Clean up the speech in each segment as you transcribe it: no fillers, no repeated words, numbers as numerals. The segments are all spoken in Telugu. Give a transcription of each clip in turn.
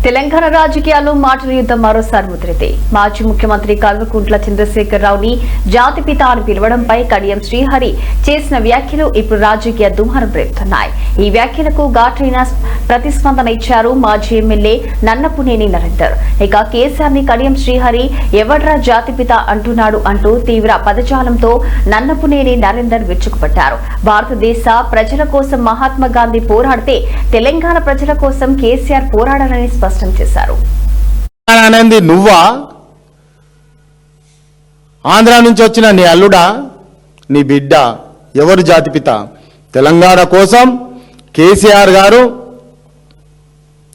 తెలంగాణ రాజకీయాల్లో మాటల యుద్ధం మరోసారి ముదిరింది. మాజీ ముఖ్యమంత్రి కల్వకుంట్ల చంద్రశేఖరరావుని జాతిపిత అని పిలవడంపై కడియం శ్రీహరి చేసిన వ్యాఖ్యలు ఇప్పుడు రాజకీయ దుమారం రేపుతున్నాయి. ఈ వ్యాఖ్యలకు ఘాటైన ప్రతిస్పందన ఇచ్చారు మాజీ ఎమ్మెల్యే నన్నపునేని నరేందర్. ఇక కేసీఆర్ ని కడియం శ్రీహరి ఎవడ్రా జాతిపిత అంటున్నాడు అంటూ తీవ్ర పదజాలంతో నన్నపునేని నరేందర్ విరుచుకుపడ్డారు. భారతదేశ ప్రజల కోసం మహాత్మా గాంధీ పోరాడితే తెలంగాణ ప్రజల కోసం కేసీఆర్ పోరాడాలని స్పష్టం చేశారు. నువ్వా ఆంధ్ర నుంచి వచ్చిన నీ అల్లుడా, నీ బిడ్డ ఎవరు జాతిపిత? తెలంగాణ కోసం కేసీఆర్ గారు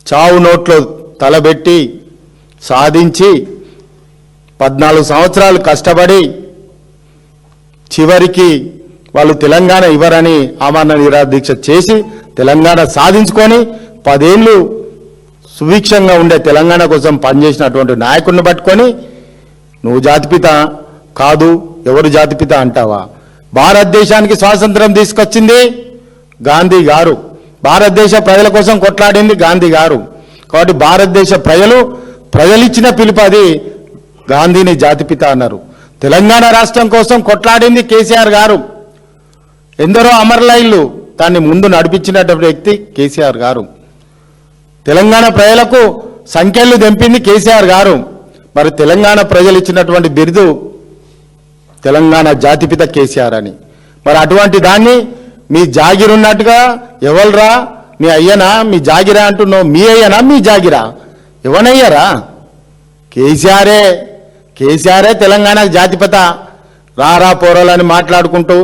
చావు నోట్లో తలబెట్టి సాధించి 14 సంవత్సరాలు కష్టపడి చివరికి వాళ్ళు తెలంగాణ ఇవ్వరని ఆమరణ నిరాహార దీక్ష చేసి తెలంగాణ సాధించుకొని 10 ఏళ్ళు సుభిక్షంగా ఉండే తెలంగాణ కోసం పనిచేసినటువంటి నాయకుడిని పట్టుకొని నువ్వు జాతిపిత కాదు, ఎవరు జాతిపిత అంటావా? భారతదేశానికి స్వాతంత్రం తీసుకొచ్చింది గాంధీ గారు, భారతదేశ ప్రజల కోసం కొట్లాడింది గాంధీ గారు. కాబట్టి భారతదేశ ప్రజలిచ్చిన పిలుపు అది, గాంధీని జాతిపిత అన్నారు. తెలంగాణ రాష్ట్రం కోసం కొట్లాడింది కేసీఆర్ గారు. ఎందరో అమరలైళ్ళు దాన్ని ముందు నడిపించినటువంటి వ్యక్తి కేసీఆర్ గారు. తెలంగాణ ప్రజలకు సంఖ్యలు తెంపింది కేసీఆర్ గారు. మరి తెలంగాణ ప్రజలు ఇచ్చినటువంటి బిరుదు తెలంగాణ జాతిపిత కేసీఆర్ అని. మరి అటువంటి దాన్ని మీ జాగిరున్నట్టుగా ఎవరురా, మీ అయ్యనా, మీ జాగిరా అంటున్నావు. మీ అయ్యనా, మీ జాగిరా? ఎవనయ్యారా? కేసీఆరే తెలంగాణ జాతిపిత. రారా పోరాలని మాట్లాడుకుంటూ